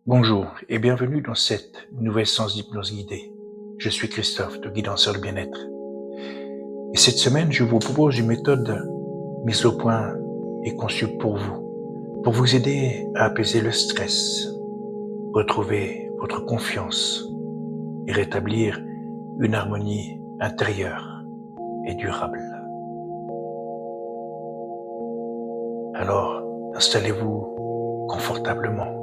Bonjour et bienvenue dans cette nouvelle séance d'hypnose guidée. Je suis Christophe de Guidance sur le bien-être. Et cette semaine, je vous propose une méthode mise au point et conçue pour vous aider à apaiser le stress, retrouver votre confiance et rétablir une harmonie intérieure et durable. Alors, installez-vous confortablement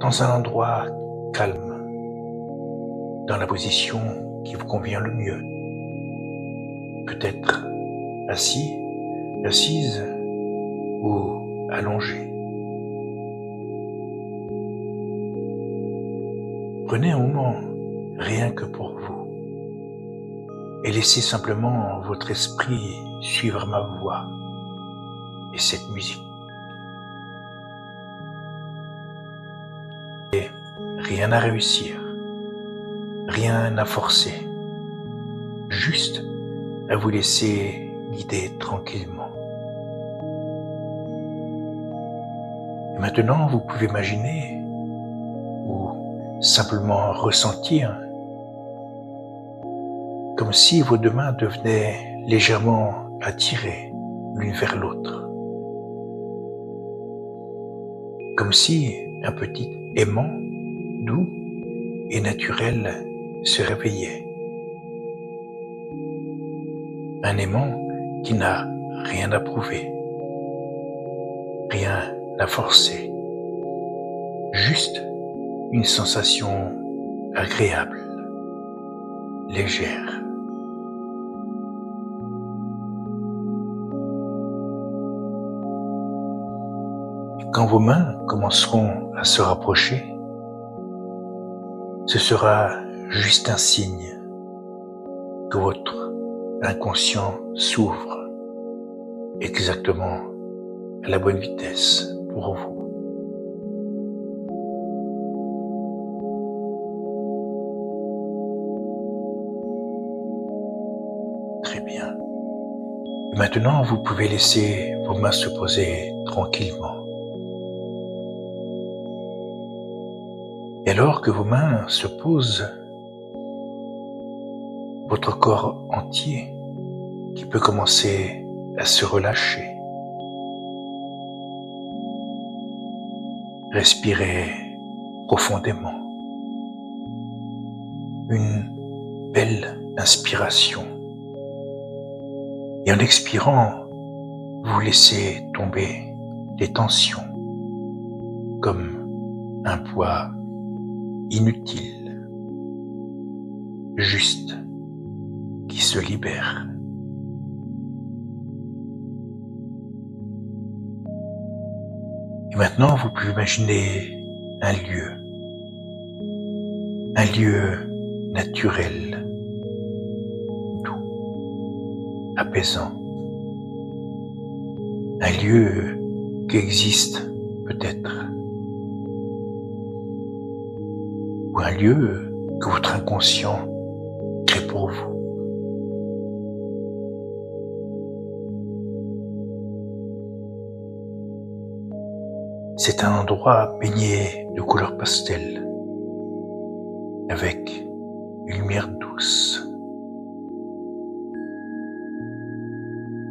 dans un endroit calme, dans la position qui vous convient le mieux. Peut-être assis, assise ou allongé. Prenez un moment rien que pour vous et laissez simplement votre esprit suivre ma voix et cette musique. Et rien à réussir, rien à forcer, juste à vous laisser guider tranquillement. Et maintenant, vous pouvez imaginer ou simplement ressentir comme si vos deux mains devenaient légèrement attirées l'une vers l'autre. Comme si un petit aimant doux et naturel se réveillait. Un aimant qui n'a rien à prouver, rien à forcer, juste une sensation agréable, légère. Et quand vos mains commenceront à se rapprocher, ce sera juste un signe que votre inconscient s'ouvre exactement à la bonne vitesse pour vous. Très bien. Maintenant, vous pouvez laisser vos mains se poser tranquillement. Et alors que vos mains se posent, votre corps entier qui peut commencer à se relâcher. Respirez profondément. Une belle inspiration. Et en expirant, vous laissez tomber les tensions comme un poids inutile, juste qui se libère. Et maintenant, vous pouvez imaginer un lieu naturel, doux, apaisant, un lieu qui existe peut-être, ou un lieu que votre inconscient crée pour vous. C'est un endroit baigné de couleurs pastel, avec une lumière douce,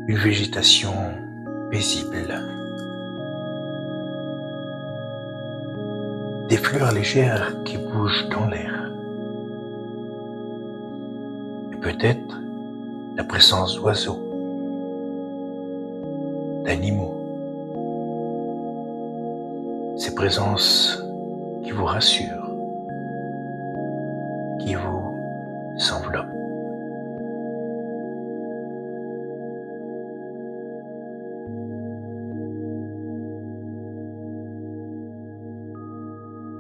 une végétation paisible, des fleurs légères qui bougent dans l'air, et peut-être la présence d'oiseaux, d'animaux, ces présences qui vous rassurent, qui vous enveloppent.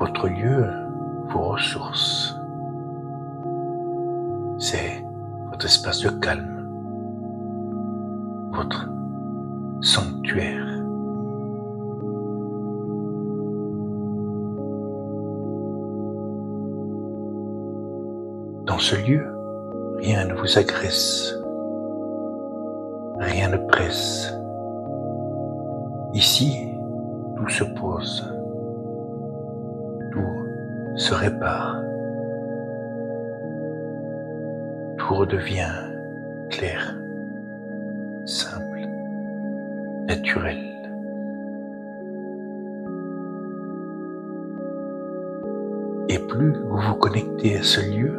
Votre lieu vous ressource. C'est votre espace de calme, votre sanctuaire. Dans ce lieu, rien ne vous agresse, rien ne presse. Ici, tout se pose. se répare. Tout redevient clair, simple, naturel. Et plus vous vous connectez à ce lieu,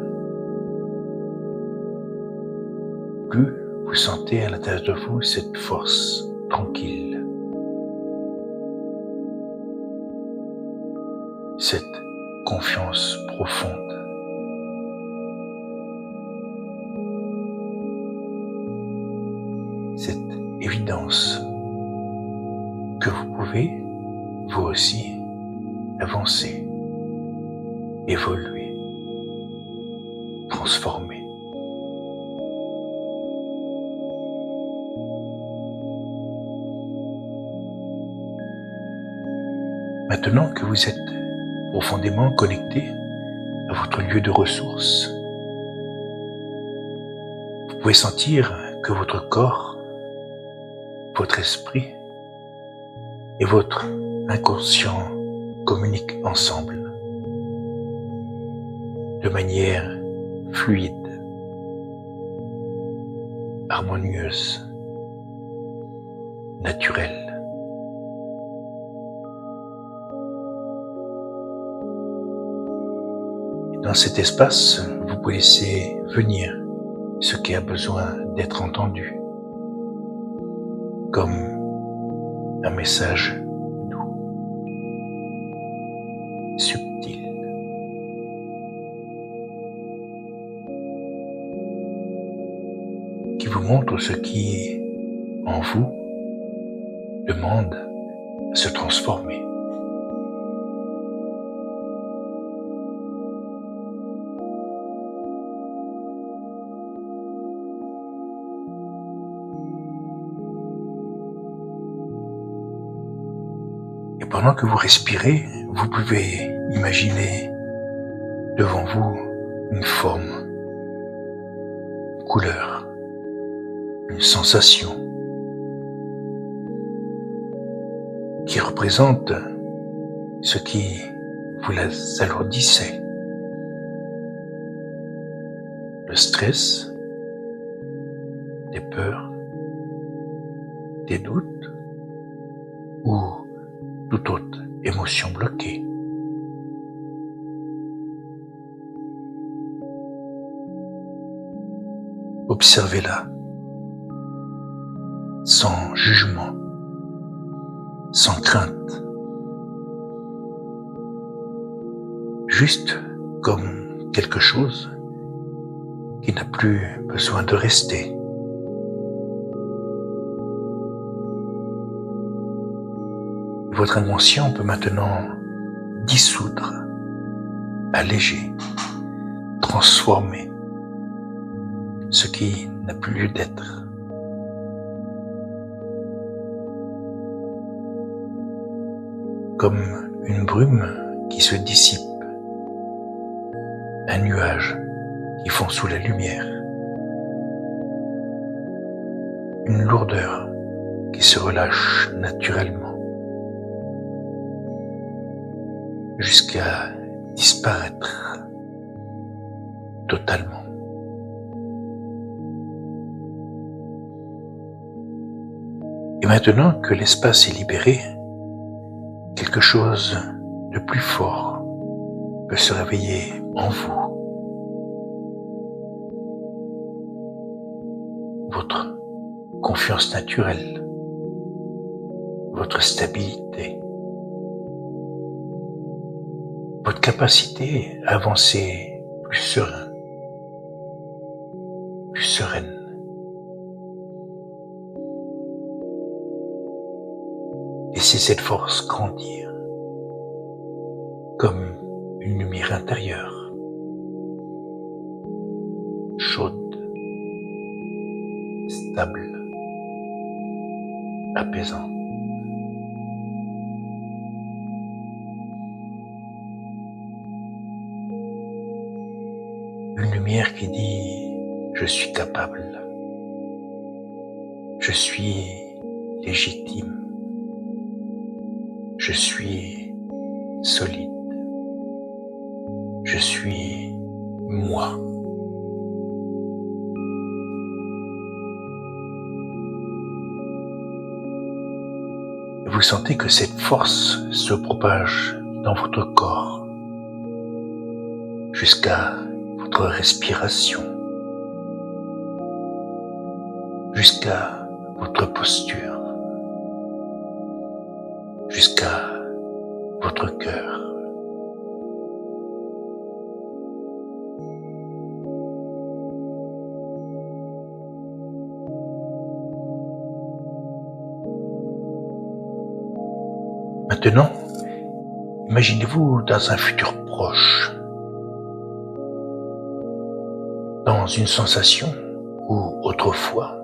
plus vous sentez à l'intérieur de vous cette force tranquille, cette confiance profonde. Cette évidence que vous pouvez, vous aussi, avancer, évoluer, transformer. Maintenant que vous êtes profondément connecté à votre lieu de ressources, vous pouvez sentir que votre corps, votre esprit et votre inconscient communiquent ensemble de manière fluide, harmonieuse, naturelle. Dans cet espace, vous pouvez laisser venir ce qui a besoin d'être entendu, comme un message doux, subtil, qui vous montre ce qui, en vous, demande à se transformer. Et pendant que vous respirez, vous pouvez imaginer devant vous une forme, une couleur, une sensation qui représente ce qui vous alourdissait. Le stress, des peurs, des doutes ou toute autre émotion bloquée. Observez-la sans jugement, sans crainte, juste comme quelque chose qui n'a plus besoin de rester. Votre inconscient peut maintenant dissoudre, alléger, transformer ce qui n'a plus lieu d'être. Comme une brume qui se dissipe, un nuage qui fond sous la lumière, une lourdeur qui se relâche naturellement, jusqu'à disparaître totalement. Et maintenant que l'espace est libéré, quelque chose de plus fort peut se réveiller en vous. Votre confiance naturelle, votre stabilité, votre capacité à avancer plus serein, plus sereine. Laissez cette force grandir comme une lumière intérieure, chaude, stable, apaisante. Une lumière qui dit « Je suis capable, je suis légitime, je suis solide, suis moi. Vous sentez que cette force se propage dans votre corps jusqu'à votre respiration, jusqu'à votre posture, jusqu'à votre cœur. Maintenant, imaginez-vous dans un futur proche, dans une sensation où autrefois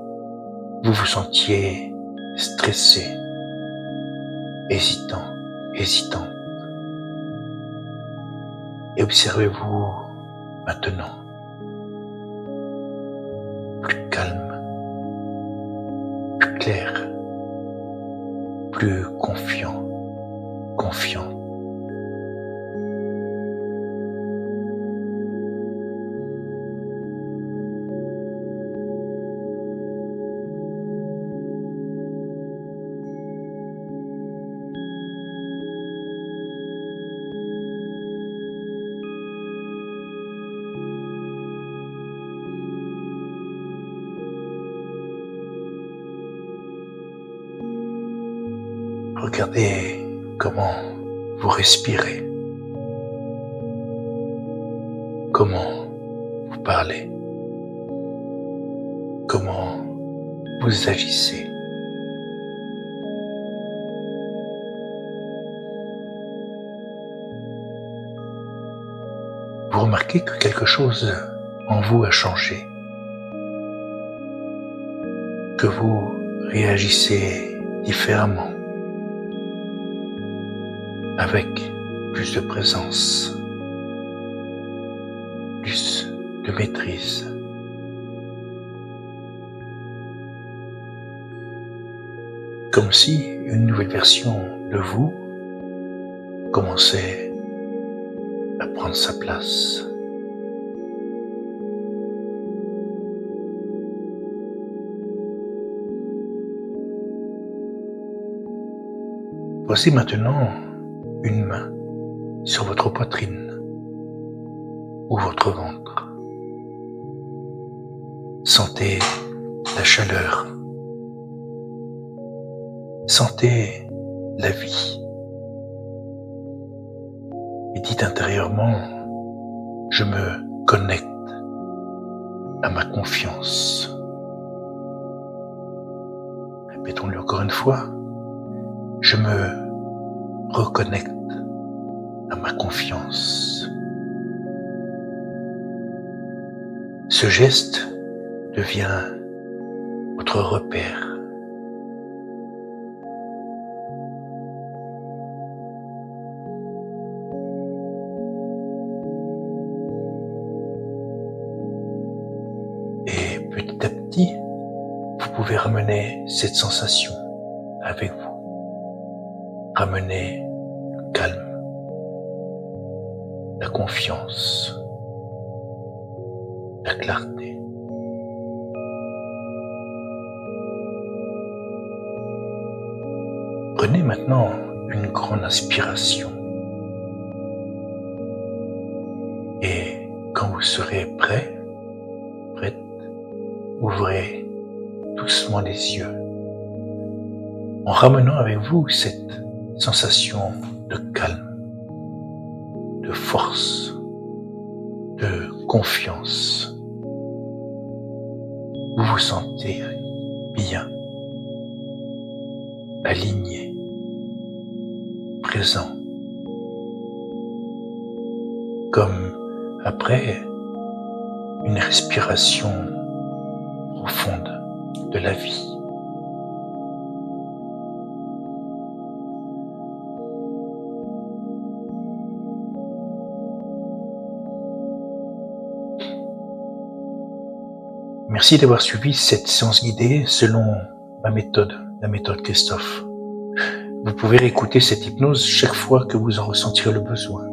vous vous sentiez stressé, hésitant. Et observez-vous maintenant, plus calme, plus clair, plus confiant. Regardez comment vous respirez, comment vous parlez, comment vous agissez. Vous remarquez que quelque chose en vous a changé, que vous réagissez différemment, avec plus de présence, plus de maîtrise. Comme si une nouvelle version de vous commençait à prendre sa place. Voici maintenant une main sur votre poitrine ou votre ventre. Sentez la chaleur. Sentez la vie. Et dites intérieurement, je me connecte à ma confiance. Répétons-le encore une fois. Je me reconnecte à ma confiance. Ce geste devient votre repère. Et petit à petit, vous pouvez ramener cette sensation avec vous. Ramener le calme, la confiance, la clarté. Prenez maintenant une grande inspiration et quand vous serez prête, ouvrez doucement les yeux en ramenant avec vous cette sensation de calme, de force, de confiance. Vous vous sentez bien, aligné, présent, comme après une respiration profonde de la vie. Merci d'avoir suivi cette séance guidée selon ma méthode, la méthode Christophe. Vous pouvez réécouter cette hypnose chaque fois que vous en ressentirez le besoin.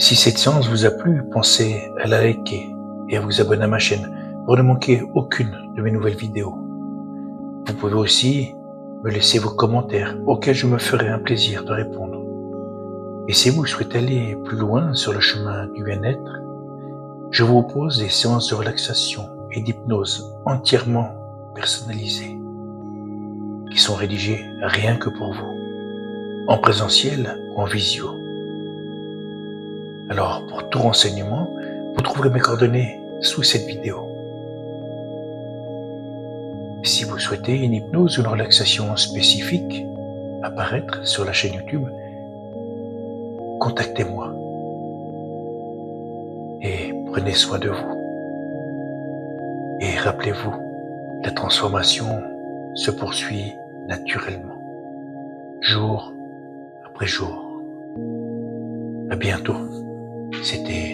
Si cette séance vous a plu, pensez à la liker et à vous abonner à ma chaîne pour ne manquer aucune de mes nouvelles vidéos. Vous pouvez aussi me laisser vos commentaires auxquels je me ferai un plaisir de répondre. Et si vous souhaitez aller plus loin sur le chemin du bien-être, je vous propose des séances de relaxation et d'hypnose entièrement personnalisées qui sont rédigées rien que pour vous, en présentiel ou en visio. Alors, pour tout renseignement, vous trouverez mes coordonnées sous cette vidéo. Si vous souhaitez une hypnose ou une relaxation spécifique apparaître sur la chaîne YouTube, contactez-moi et prenez soin de vous. Et rappelez-vous, la transformation se poursuit naturellement, jour après jour. À bientôt. C'était